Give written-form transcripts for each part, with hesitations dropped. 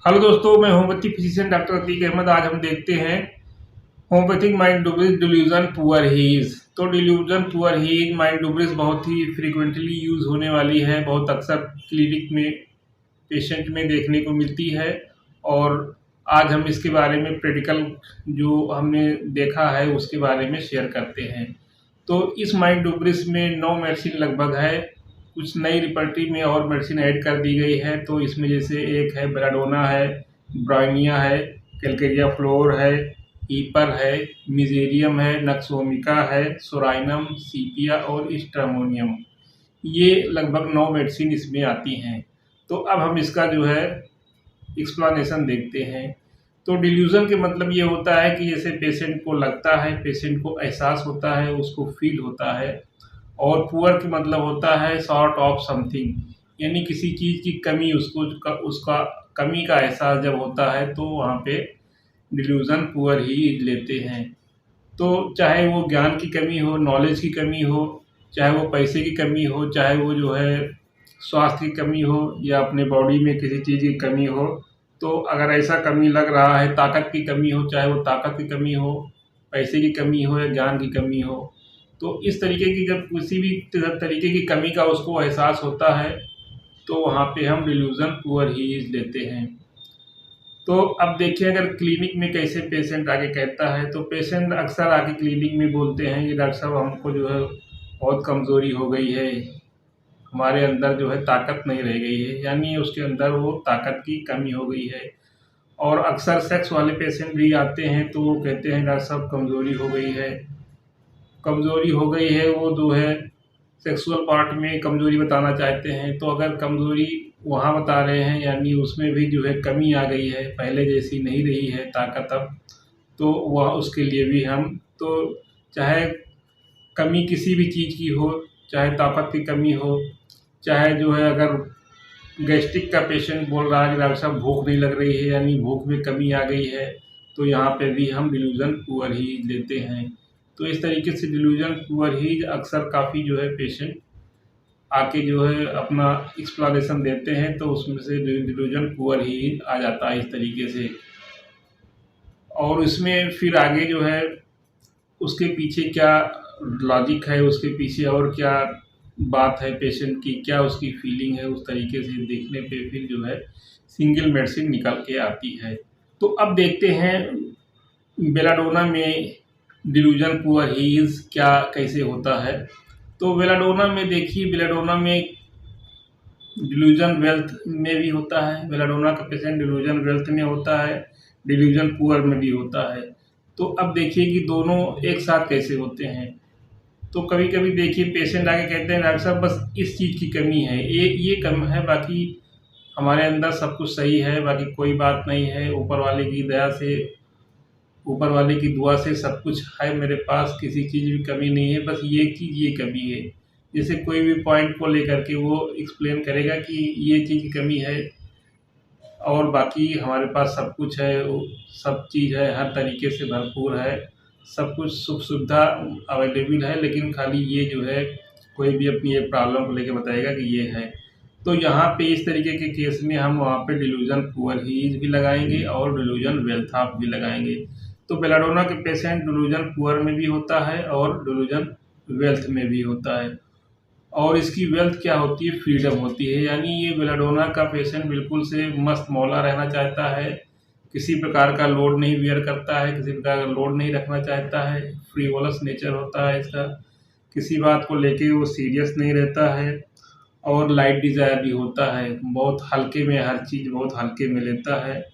Hello दोस्तों, मैं homeopathy physician doctor Atiq Ahmad. आज हम देखते हैं homeopathic mind delusion poor he's. तो डिल्यूजन पुअर हीज माइंड डुबरिस बहुत ही फ्रीक्वेंटली यूज होने वाली है, बहुत अक्सर क्लिनिक में पेशेंट में देखने को मिलती है। और आज हम इसके बारे में प्रैक्टिकल जो हमने देखा है उसके बारे में शेयर करते हैं। तो इस माइंड डुबरिस में 9 मेडिसिन लगभग है, कुछ नई रिपर्टी में और मेडिसिन ऐड कर दी गई है। तो इसमें जैसे एक है बेलाडोना है, ब्राइनिया है, कैलकेरिया फ्लोर है, ईपर है, मिजेरियम है, नक्सोमिका है, सोराइनम, सीपिया और स्ट्रामोनियम। ये लगभग 9 मेडिसिन इसमें आती हैं। तो अब हम इसका जो है एक्सप्लेनेशन देखते हैं। तो डिल्यूज़न के मतलब ये होता है कि जैसे पेशेंट को लगता है, पेशेंट को एहसास होता है, उसको फ़ील होता है। और पुअर का मतलब होता है शॉर्ट ऑफ समथिंग, यानी किसी चीज़ की कमी उसको उसका कमी का एहसास जब होता है तो वहाँ पे डिल्यूज़न पुअर ही लेते हैं। तो चाहे वो ज्ञान की कमी हो, नॉलेज की कमी हो, चाहे वो पैसे की कमी हो, चाहे वो जो है स्वास्थ्य की कमी हो या अपने बॉडी में किसी चीज़ की कमी हो, तो अगर ऐसा कमी लग रहा है, ताकत की कमी हो, चाहे वो ताकत की कमी हो, पैसे की कमी हो या ज्ञान की कमी हो, तो इस तरीके की जब किसी भी तरीके की कमी का उसको एहसास होता है तो वहाँ पे हम डिल्यूज़न पुअर हीज लेते हैं। तो अब देखिए अगर क्लिनिक में कैसे पेशेंट आके कहता है, तो पेशेंट अक्सर आके क्लिनिक में बोलते हैं कि डॉक्टर साहब हमको जो है बहुत कमज़ोरी हो गई है, हमारे अंदर जो है ताकत नहीं रह गई है, यानी उसके अंदर वो ताकत की कमी हो गई है। और अक्सर सेक्स वाले पेशेंट भी आते हैं तो वो कहते हैं डॉक्टर साहब कमज़ोरी हो गई है। कमज़ोरी हो गई है वो जो है सेक्सुअल पार्ट में कमज़ोरी बताना चाहते हैं। तो अगर कमज़ोरी वहाँ बता रहे हैं यानी उसमें भी जो है कमी आ गई है, पहले जैसी नहीं रही है ताकत अब, तो वह उसके लिए भी हम तो चाहे कमी किसी भी चीज़ की हो, चाहे ताकत की कमी हो, चाहे जो है अगर गैस्ट्रिक का पेशेंट बोल रहा है कि डॉक्टर साहब भूख नहीं लग रही है यानी भूख में कमी आ गई है, तो यहाँ पे भी हम डिल्यूज़न पुअर ही लेते हैं। तो इस तरीके से डिल्यूज़न पुअर ही अक्सर काफ़ी जो है पेशेंट आके जो है अपना एक्सप्लेनेशन देते हैं, तो उसमें से डिल्यूज़न पुअर ही आ जाता है इस तरीके से। और इसमें फिर आगे जो है उसके पीछे क्या लॉजिक है, उसके पीछे और क्या बात है पेशेंट की, क्या उसकी फीलिंग है, उस तरीके से देखने पे फिर जो है सिंगल मेडिसिन निकल के आती है। तो अब देखते हैं बेलाडोना में डिल्यूज़न पुअर हीज क्या कैसे होता है। तो बेलाडोना में देखिए, बेलाडोना में डिल्यूज़न वेल्थ में भी होता है, बेलाडोना का पेशेंट डिल्यूज़न वेल्थ में होता है, डिल्यूज़न पुअर में भी होता है। तो अब देखिए कि दोनों एक साथ कैसे होते हैं। तो कभी-कभी देखिए पेशेंट आके कहते हैं डॉक्टर साहब बस इस चीज़ की कमी है, ये कम है, बाकी हमारे अंदर सब कुछ सही है, बाकी कोई बात नहीं है, ऊपर वाले की दया से, ऊपर वाले की दुआ से सब कुछ है मेरे पास, किसी चीज़ की कमी नहीं है, बस ये चीज़ ये कमी है। जैसे कोई भी पॉइंट को लेकर के वो एक्सप्लेन करेगा कि ये चीज़ की कमी है और बाकी हमारे पास सब कुछ है, सब चीज़ है, हर तरीके से भरपूर है, सब कुछ सुख सुविधा अवेलेबल है, लेकिन खाली ये जो है कोई भी अपनी एक प्रॉब्लम को लेके बताएगा कि ये है। तो यहाँ पे इस तरीके के केस में हम वहाँ पे डिल्यूज़न पुअर हीज भी लगाएंगे और डिल्यूज़न वेल्थ ऑफ भी लगाएंगे। तो बेलाडोना के पेशेंट डिल्यूज़न पुअर में भी होता है और डिल्यूज़न वेल्थ में भी होता है। और इसकी वेल्थ क्या होती है, फ्रीडम होती है, यानी ये बेलाडोना का पेशेंट बिल्कुल से मस्त मौला रहना चाहता है, किसी प्रकार का लोड नहीं बियर करता है, किसी प्रकार का लोड नहीं रखना चाहता है, फ्रीवोलस नेचर होता है इसका, किसी बात को लेके वो सीरियस नहीं रहता है और लाइट डिज़ायर भी होता है, बहुत हल्के में हर चीज़ बहुत हल्के में लेता है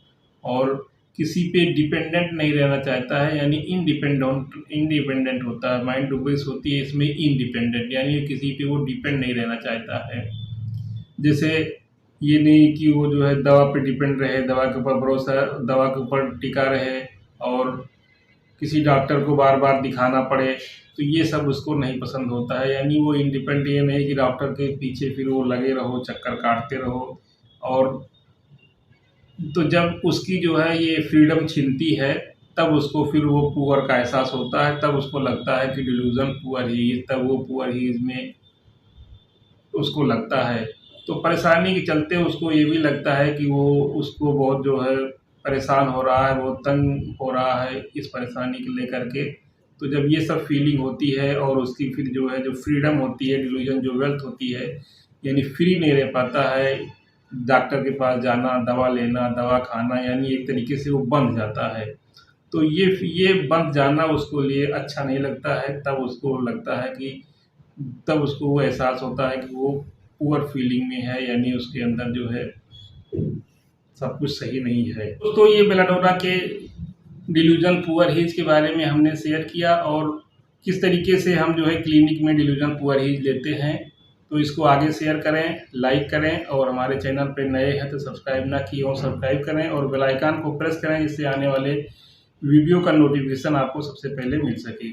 और किसी पे डिपेंडेंट नहीं रहना चाहता है, यानी इंडिपेंडेंट होता है। माइंड डुबरिस होती है इसमें इंडिपेंडेंट, यानी किसी पे वो डिपेंड नहीं रहना चाहता है। जैसे ये नहीं कि वो जो है दवा पे डिपेंड रहे, दवा के ऊपर भरोसा, दवा के ऊपर टिका रहे और किसी डॉक्टर को बार बार दिखाना पड़े, तो ये सब उसको नहीं पसंद होता है। यानी वो इंडिपेंडेंट ये नहीं कि डॉक्टर के पीछे फिर वो लगे रहो, चक्कर काटते रहो। और तो जब उसकी जो है ये फ्रीडम छिनती है, तब उसको फिर वो पुअर का एहसास होता है, तब उसको लगता है कि डिल्यूज़न पुअर ही, तब वो पुअर ही में उसको लगता है। तो परेशानी के चलते उसको ये भी लगता है कि वो उसको बहुत जो है परेशान हो रहा है, बहुत तंग हो रहा है इस परेशानी को लेकर के। तो जब ये सब फीलिंग होती है और उसकी फिर जो है जो फ्रीडम होती है, डिल्यूजन जो वेल्थ होती है, यानी फ्री नहीं रह पाता है, डॉक्टर के पास जाना, दवा लेना, दवा खाना, यानी एक तरीके से वो बंध जाता है। तो ये बंध जाना उसको लिए अच्छा नहीं लगता है। तब उसको लगता है कि तब उसको वो एहसास होता है कि वो पुअर फीलिंग में है, यानी उसके अंदर जो है सब कुछ सही नहीं है। दोस्तों, ये बेलाडोरा के डिल्यूजन पुअर हीज के बारे में हमने शेयर किया और किस तरीके से हम जो है क्लिनिक में डिल्यूजन पुअर हीज लेते हैं। तो इसको आगे शेयर करें, लाइक करें, और हमारे चैनल पर नए हैं तो सब्सक्राइब ना किए हो सब्सक्राइब करें और बेल आइकन को प्रेस करें, जिससे आने वाले वीडियो का नोटिफिकेशन आपको सबसे पहले मिल सके।